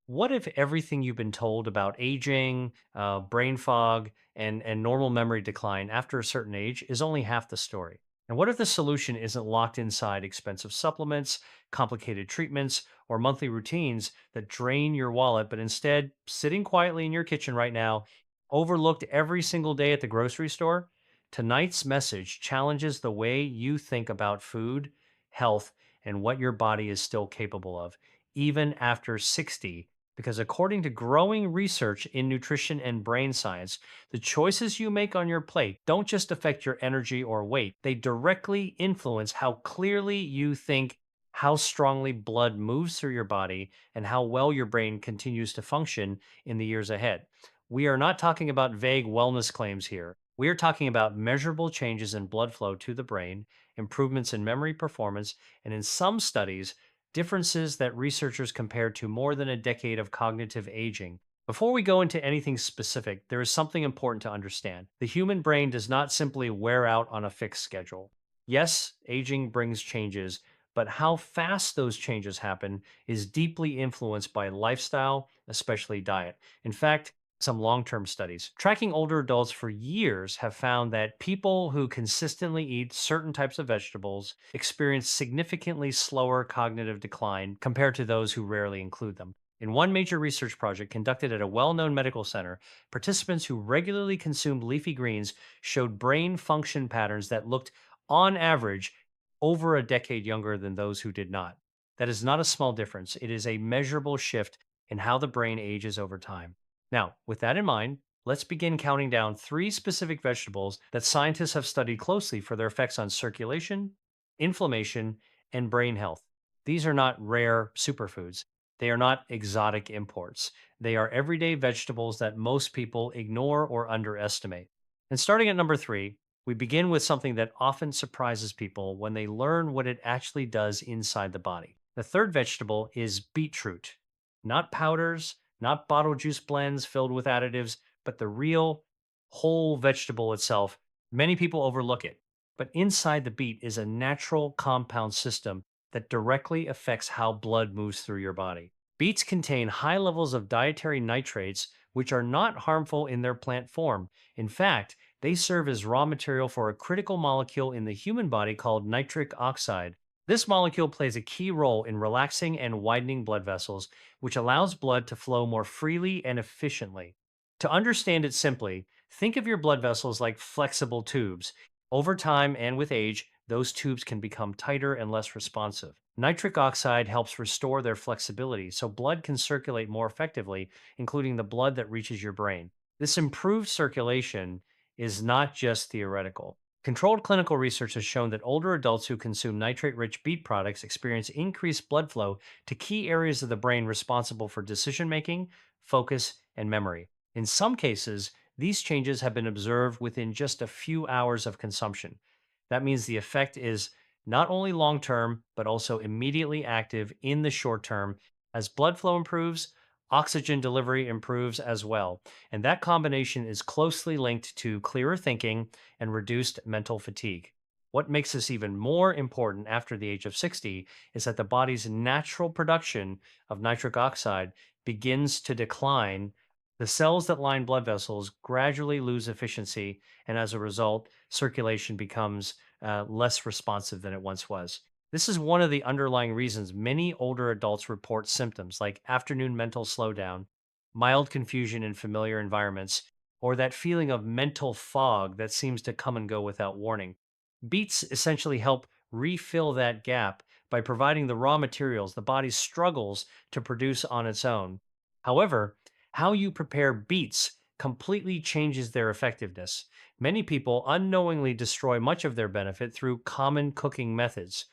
What if everything you've been told about aging, brain fog, and normal memory decline after a certain age is only half the story? And what if the solution isn't locked inside expensive supplements, complicated treatments, or monthly routines that drain your wallet, but instead sitting quietly in your kitchen right now, overlooked every single day at the grocery store? Tonight's message challenges the way you think about food, health, and what your body is still capable of, even after 60, because according to growing research in nutrition and brain science, the choices you make on your plate don't just affect your energy or weight, they directly influence how clearly you think, how strongly blood moves through your body, and how well your brain continues to function in the years ahead. We are not talking about vague wellness claims here. We are talking about measurable changes in blood flow to the brain, improvements in memory performance, and in some studies, differences that researchers compared to more than a decade of cognitive aging. Before we go into anything specific, there is something important to understand. The human brain does not simply wear out on a fixed schedule. Yes, aging brings changes, but how fast those changes happen is deeply influenced by lifestyle, especially diet. In fact, some long term studies tracking older adults for years have found that people who consistently eat certain types of vegetables experience significantly slower cognitive decline compared to those who rarely include them. In one major research project conducted at a well known medical center, participants who regularly consumed leafy greens showed brain function patterns that looked, on average, over a decade younger than those who did not. That is not a small difference, it is a measurable shift in how the brain ages over time. Now, with that in mind, let's begin counting down three specific vegetables that scientists have studied closely for their effects on circulation, inflammation, and brain health. These are not rare superfoods. They are not exotic imports. They are everyday vegetables that most people ignore or underestimate. And starting at number three, we begin with something that often surprises people when they learn what it actually does inside the body. The third vegetable is beetroot, not powders, not bottle juice blends filled with additives, but the real whole vegetable itself. Many people overlook it, but inside the beet is a natural compound system that directly affects how blood moves through your body. Beets contain high levels of dietary nitrates, which are not harmful in their plant form. In fact, they serve as raw material for a critical molecule in the human body called nitric oxide. This molecule plays a key role in relaxing and widening blood vessels, which allows blood to flow more freely and efficiently. To understand it simply, think of your blood vessels like flexible tubes. Over time and with age, those tubes can become tighter and less responsive. Nitric oxide helps restore their flexibility so blood can circulate more effectively, including the blood that reaches your brain. This improved circulation is not just theoretical. Controlled clinical research has shown that older adults who consume nitrate rich beet products experience increased blood flow to key areas of the brain responsible for decision making, focus, and memory. In some cases, these changes have been observed within just a few hours of consumption. That means the effect is not only long term, but also immediately active in the short term. As blood flow improves, oxygen delivery improves as well. And that combination is closely linked to clearer thinking and reduced mental fatigue. What makes this even more important after the age of 60 is that the body's natural production of nitric oxide begins to decline. The cells that line blood vessels gradually lose efficiency, and as a result, circulation becomes less responsive than it once was. This is one of the underlying reasons many older adults report symptoms like afternoon mental slowdown, mild confusion in familiar environments, or that feeling of mental fog that seems to come and go without warning. Beets essentially help refill that gap by providing the raw materials the body struggles to produce on its own. However, how you prepare beets completely changes their effectiveness. Many people unknowingly destroy much of their benefit through common cooking methods.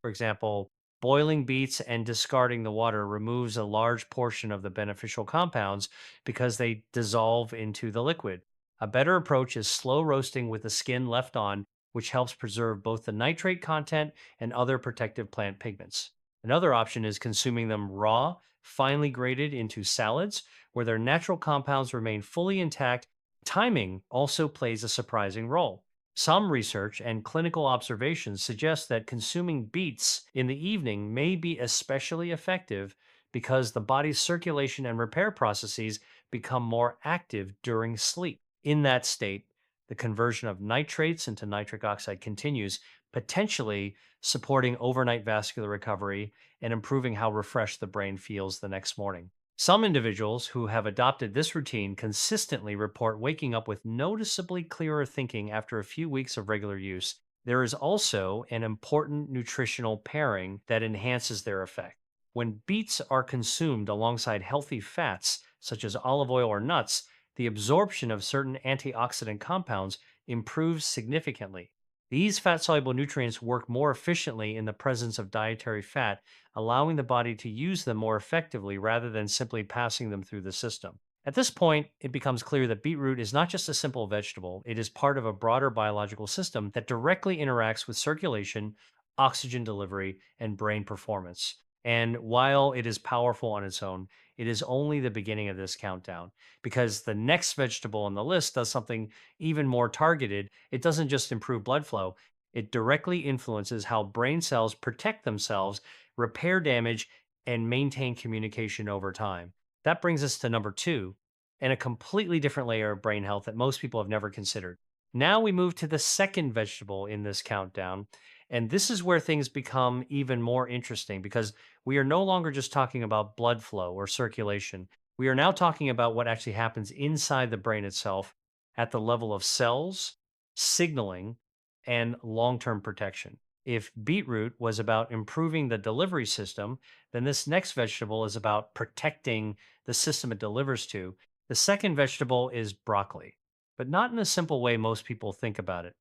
For example, boiling beets and discarding the water removes a large portion of the beneficial compounds because they dissolve into the liquid. A better approach is slow roasting with the skin left on, which helps preserve both the nitrate content and other protective plant pigments. Another option is consuming them raw, finely grated into salads, where their natural compounds remain fully intact. Timing also plays a surprising role. Some research and clinical observations suggest that consuming beets in the evening may be especially effective because the body's circulation and repair processes become more active during sleep. In that state, the conversion of nitrates into nitric oxide continues, potentially supporting overnight vascular recovery and improving how refreshed the brain feels the next morning. Some individuals who have adopted this routine consistently report waking up with noticeably clearer thinking after a few weeks of regular use. There is also an important nutritional pairing that enhances their effect. When beets are consumed alongside healthy fats, such as olive oil or nuts, the absorption of certain antioxidant compounds improves significantly. These fat soluble nutrients work more efficiently in the presence of dietary fat, allowing the body to use them more effectively rather than simply passing them through the system. At this point, it becomes clear that beetroot is not just a simple vegetable, it is part of a broader biological system that directly interacts with circulation, oxygen delivery, and brain performance. And while it is powerful on its own, it is only the beginning of this countdown because the next vegetable on the list does something even more targeted. It doesn't just improve blood flow, it directly influences how brain cells protect themselves, repair damage, and maintain communication over time. That brings us to number two, and a completely different layer of brain health that most people have never considered. Now we move to the second vegetable in this countdown. And this is where things become even more interesting because we are no longer just talking about blood flow or circulation. We are now talking about what actually happens inside the brain itself at the level of cells, signaling, and long term protection. If beetroot was about improving the delivery system, then this next vegetable is about protecting the system it delivers to. The second vegetable is broccoli, but not in the simple way most people think about it.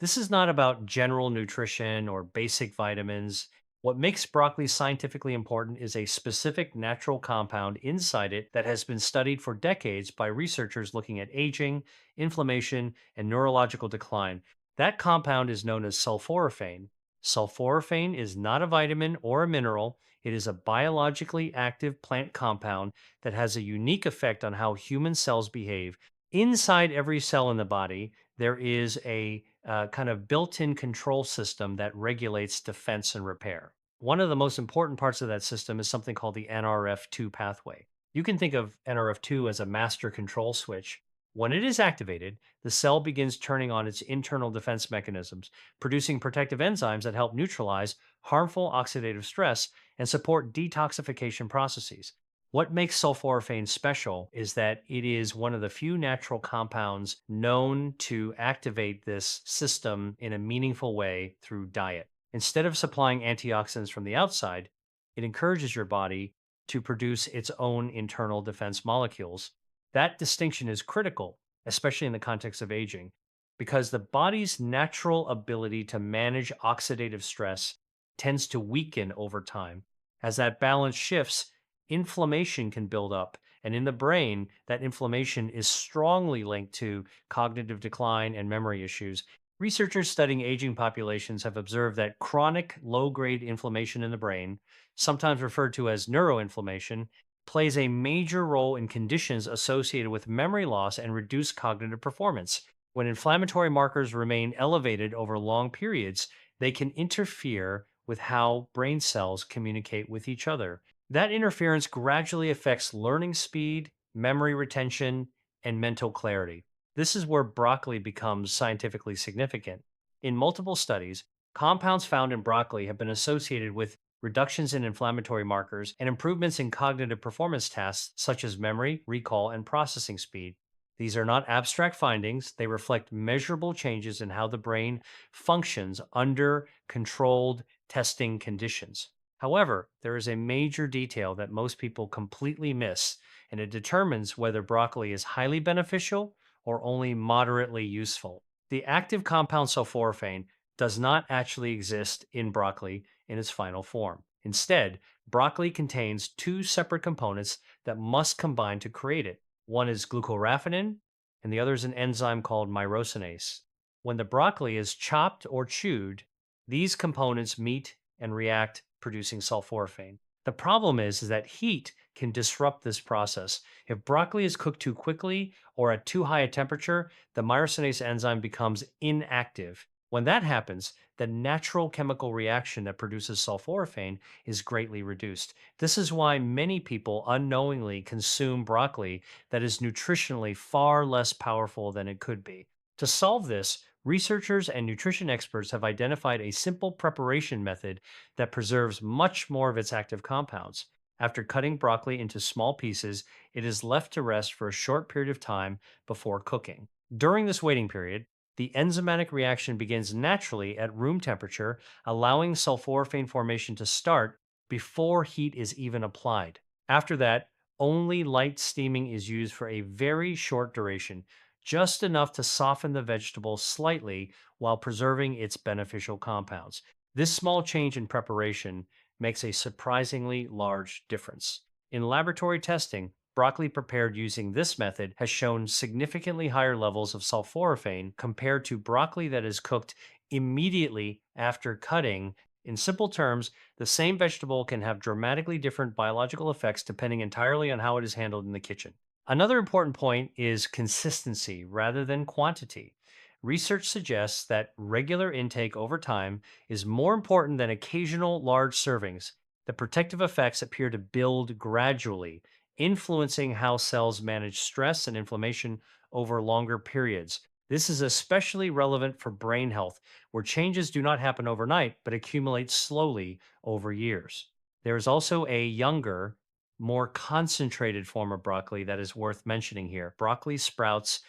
This is not about general nutrition or basic vitamins. What makes broccoli scientifically important is a specific natural compound inside it that has been studied for decades by researchers looking at aging, inflammation, and neurological decline. That compound is known as sulforaphane. Sulforaphane is not a vitamin or a mineral. It is a biologically active plant compound that has a unique effect on how human cells behave. Inside every cell in the body, there is a kind of built in control system that regulates defense and repair. One of the most important parts of that system is something called the NRF2 pathway. You can think of NRF2 as a master control switch. When it is activated, the cell begins turning on its internal defense mechanisms, producing protective enzymes that help neutralize harmful oxidative stress and support detoxification processes. What makes sulforaphane special is that it is one of the few natural compounds known to activate this system in a meaningful way through diet. Instead of supplying antioxidants from the outside, it encourages your body to produce its own internal defense molecules. That distinction is critical, especially in the context of aging, because the body's natural ability to manage oxidative stress tends to weaken over time. As that balance shifts, inflammation can build up. And in the brain, that inflammation is strongly linked to cognitive decline and memory issues. Researchers studying aging populations have observed that chronic low grade inflammation in the brain, sometimes referred to as neuroinflammation, plays a major role in conditions associated with memory loss and reduced cognitive performance. When inflammatory markers remain elevated over long periods, they can interfere with how brain cells communicate with each other. That interference gradually affects learning speed, memory retention, and mental clarity. This is where broccoli becomes scientifically significant. In multiple studies, compounds found in broccoli have been associated with reductions in inflammatory markers and improvements in cognitive performance tasks such as memory, recall, and processing speed. These are not abstract findings, they reflect measurable changes in how the brain functions under controlled testing conditions. However, there is a major detail that most people completely miss, and it determines whether broccoli is highly beneficial or only moderately useful. The active compound sulforaphane does not actually exist in broccoli in its final form. Instead, broccoli contains two separate components that must combine to create it. One is glucoraphanin, and the other is an enzyme called myrosinase. When the broccoli is chopped or chewed, these components meet and react, producing sulforaphane. The problem is that heat can disrupt this process. If broccoli is cooked too quickly or at too high a temperature, the myrosinase enzyme becomes inactive. When that happens, the natural chemical reaction that produces sulforaphane is greatly reduced. This is why many people unknowingly consume broccoli that is nutritionally far less powerful than it could be. To solve this, researchers and nutrition experts have identified a simple preparation method that preserves much more of its active compounds. After cutting broccoli into small pieces, it is left to rest for a short period of time before cooking. During this waiting period, the enzymatic reaction begins naturally at room temperature, allowing sulforaphane formation to start before heat is even applied. After that, only light steaming is used for a very short duration, just enough to soften the vegetable slightly while preserving its beneficial compounds. This small change in preparation makes a surprisingly large difference. In laboratory testing, broccoli prepared using this method has shown significantly higher levels of sulforaphane compared to broccoli that is cooked immediately after cutting. In simple terms, the same vegetable can have dramatically different biological effects depending entirely on how it is handled in the kitchen. Another important point is consistency rather than quantity. Research suggests that regular intake over time is more important than occasional large servings. The protective effects appear to build gradually, influencing how cells manage stress and inflammation over longer periods. This is especially relevant for brain health, where changes do not happen overnight but accumulate slowly over years. There is also a younger, more concentrated form of broccoli that is worth mentioning here: broccoli sprouts.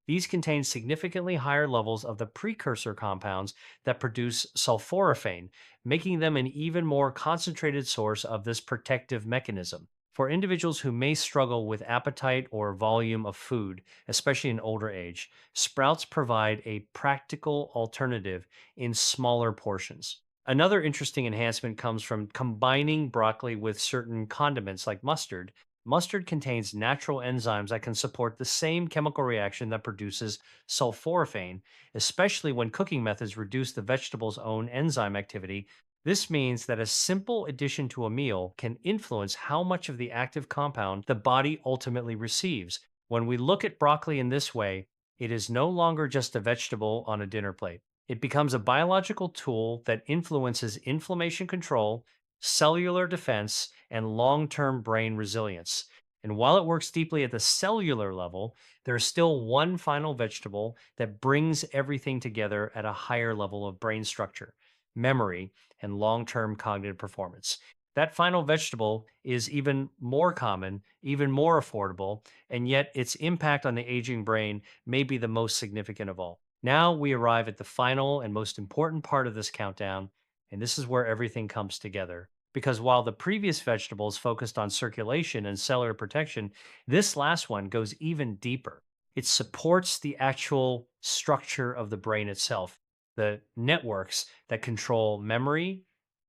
These contain significantly higher levels of the precursor compounds that produce sulforaphane, making them an even more concentrated source of this protective mechanism. For individuals who may struggle with appetite or volume of food, especially in older age, sprouts provide a practical alternative in smaller portions. Another interesting enhancement comes from combining broccoli with certain condiments like mustard. Mustard contains natural enzymes that can support the same chemical reaction that produces sulforaphane, especially when cooking methods reduce the vegetable's own enzyme activity. This means that a simple addition to a meal can influence how much of the active compound the body ultimately receives. When we look at broccoli in this way, it is no longer just a vegetable on a dinner plate. It becomes a biological tool that influences inflammation control, cellular defense, and long term brain resilience. And while it works deeply at the cellular level, there's still one final vegetable that brings everything together at a higher level of brain structure: memory and long term cognitive performance. That final vegetable is even more common, even more affordable, and yet its impact on the aging brain may be the most significant of all. Now we arrive at the final and most important part of this countdown, and this is where everything comes together. Because while the previous vegetables focused on circulation and cellular protection, this last one goes even deeper. It supports the actual structure of the brain itself, the networks that control memory,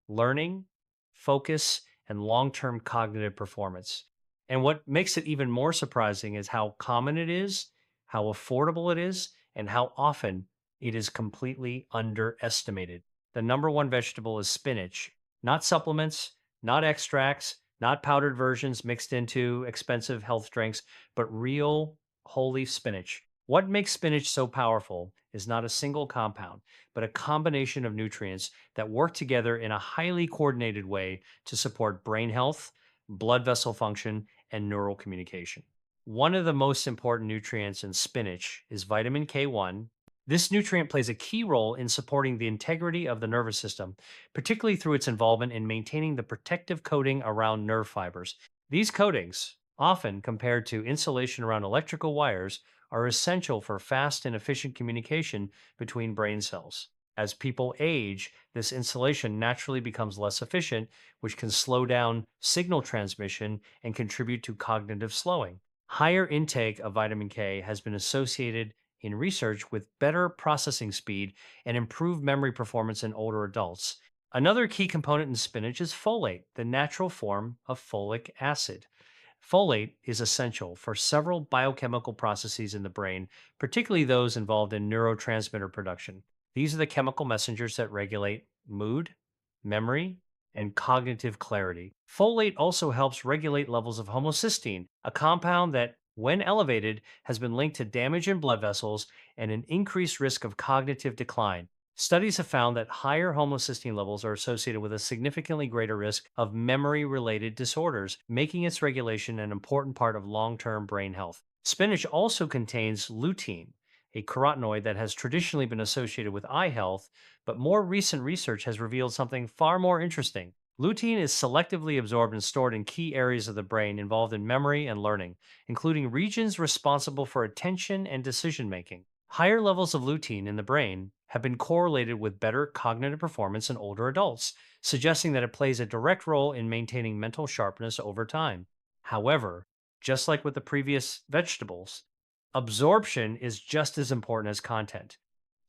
learning, focus, and long term cognitive performance. And what makes it even more surprising is how common it is, how affordable it is, and how often it is completely underestimated. The number one vegetable is spinach, not supplements, not extracts, not powdered versions mixed into expensive health drinks, but real whole leaf spinach. What makes spinach so powerful is not a single compound, but a combination of nutrients that work together in a highly coordinated way to support brain health, blood vessel function, and neural communication. One of the most important nutrients in spinach is vitamin K1. This nutrient plays a key role in supporting the integrity of the nervous system, particularly through its involvement in maintaining the protective coating around nerve fibers. These coatings, often compared to insulation around electrical wires, are essential for fast and efficient communication between brain cells. As people age, this insulation naturally becomes less efficient, which can slow down signal transmission and contribute to cognitive slowing. Higher intake of vitamin K has been associated in research with better processing speed and improved memory performance in older adults. Another key component in spinach is folate, the natural form of folic acid. Folate is essential for several biochemical processes in the brain, particularly those involved in neurotransmitter production. These are the chemical messengers that regulate mood, memory, and cognitive clarity. Folate also helps regulate levels of homocysteine, a compound that, when elevated, has been linked to damage in blood vessels and an increased risk of cognitive decline. Studies have found that higher homocysteine levels are associated with a significantly greater risk of memory related disorders, making its regulation an important part of long term brain health. Spinach also contains lutein, a carotenoid that has traditionally been associated with eye health, but more recent research has revealed something far more interesting. Lutein is selectively absorbed and stored in key areas of the brain involved in memory and learning, including regions responsible for attention and decision making. Higher levels of lutein in the brain have been correlated with better cognitive performance in older adults, suggesting that it plays a direct role in maintaining mental sharpness over time. However, just like with the previous vegetables, absorption is just as important as content.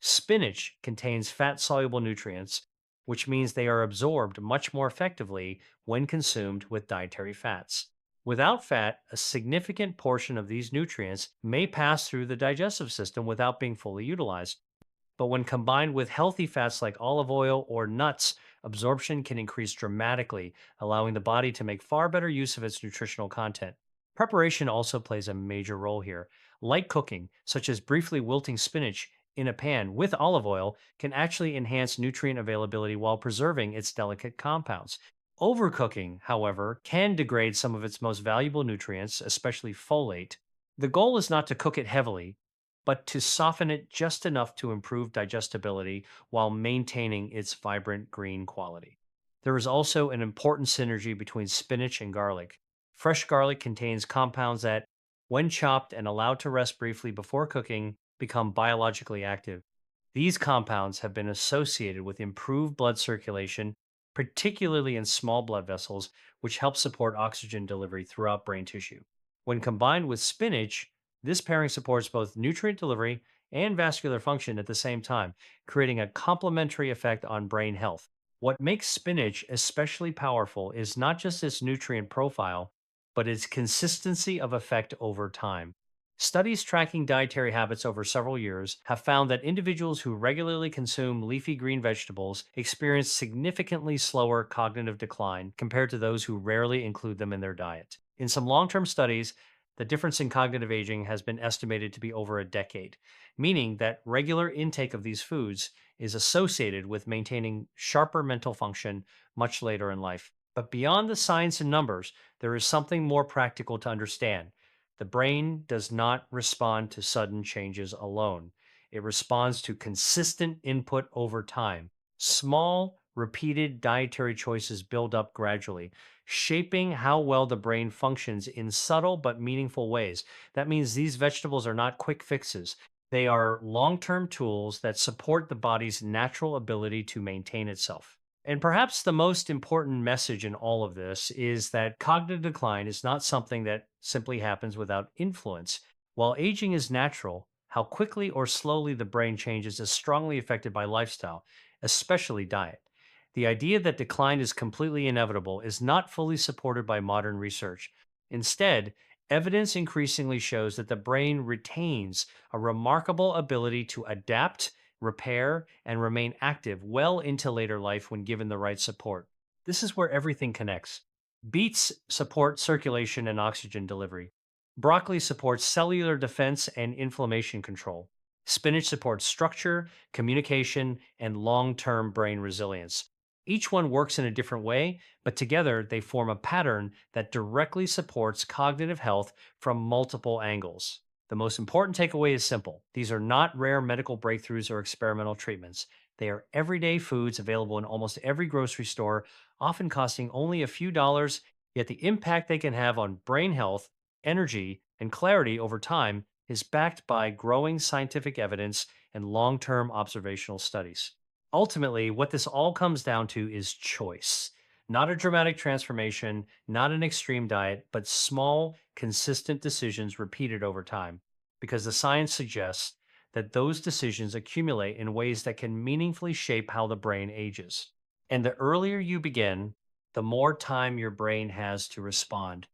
Spinach contains fat soluble nutrients, which means they are absorbed much more effectively when consumed with dietary fats. Without fat, a significant portion of these nutrients may pass through the digestive system without being fully utilized. But when combined with healthy fats like olive oil or nuts, absorption can increase dramatically, allowing the body to make far better use of its nutritional content. Preparation also plays a major role here. Light cooking, such as briefly wilting spinach in a pan with olive oil, can actually enhance nutrient availability while preserving its delicate compounds. Overcooking, however, can degrade some of its most valuable nutrients, especially folate. The goal is not to cook it heavily, but to soften it just enough to improve digestibility while maintaining its vibrant green quality. There is also an important synergy between spinach and garlic. Fresh garlic contains compounds that, when chopped and allowed to rest briefly before cooking, become biologically active. These compounds have been associated with improved blood circulation, particularly in small blood vessels, which help support oxygen delivery throughout brain tissue. When combined with spinach, this pairing supports both nutrient delivery and vascular function at the same time, creating a complementary effect on brain health. What makes spinach especially powerful is not just its nutrient profile, but its consistency of effect over time. Studies tracking dietary habits over several years have found that individuals who regularly consume leafy green vegetables experience significantly slower cognitive decline compared to those who rarely include them in their diet. In some long term studies, the difference in cognitive aging has been estimated to be over a decade, meaning that regular intake of these foods is associated with maintaining sharper mental function much later in life. But beyond the science and numbers, there is something more practical to understand. The brain does not respond to sudden changes alone. It responds to consistent input over time. Small, repeated dietary choices build up gradually, shaping how well the brain functions in subtle but meaningful ways. That means these vegetables are not quick fixes. They are long term tools that support the body's natural ability to maintain itself. And perhaps the most important message in all of this is that cognitive decline is not something that simply happens without influence. While aging is natural, how quickly or slowly the brain changes is strongly affected by lifestyle, especially diet. The idea that decline is completely inevitable is not fully supported by modern research. Instead, evidence increasingly shows that the brain retains a remarkable ability to adapt, repair, and remain active well into later life when given the right support. This is where everything connects. Beets support circulation and oxygen delivery. Broccoli supports cellular defense and inflammation control. Spinach supports structure, communication, and long term brain resilience. Each one works in a different way, but together they form a pattern that directly supports cognitive health from multiple angles. The most important takeaway is simple. These are not rare medical breakthroughs or experimental treatments. They are everyday foods available in almost every grocery store, often costing only a few dollars, yet the impact they can have on brain health, energy, and clarity over time is backed by growing scientific evidence and long term observational studies. Ultimately, what this all comes down to is choice. Not a dramatic transformation, not an extreme diet, but small, consistent decisions repeated over time. Because the science suggests that those decisions accumulate in ways that can meaningfully shape how the brain ages. And the earlier you begin, the more time your brain has to respond.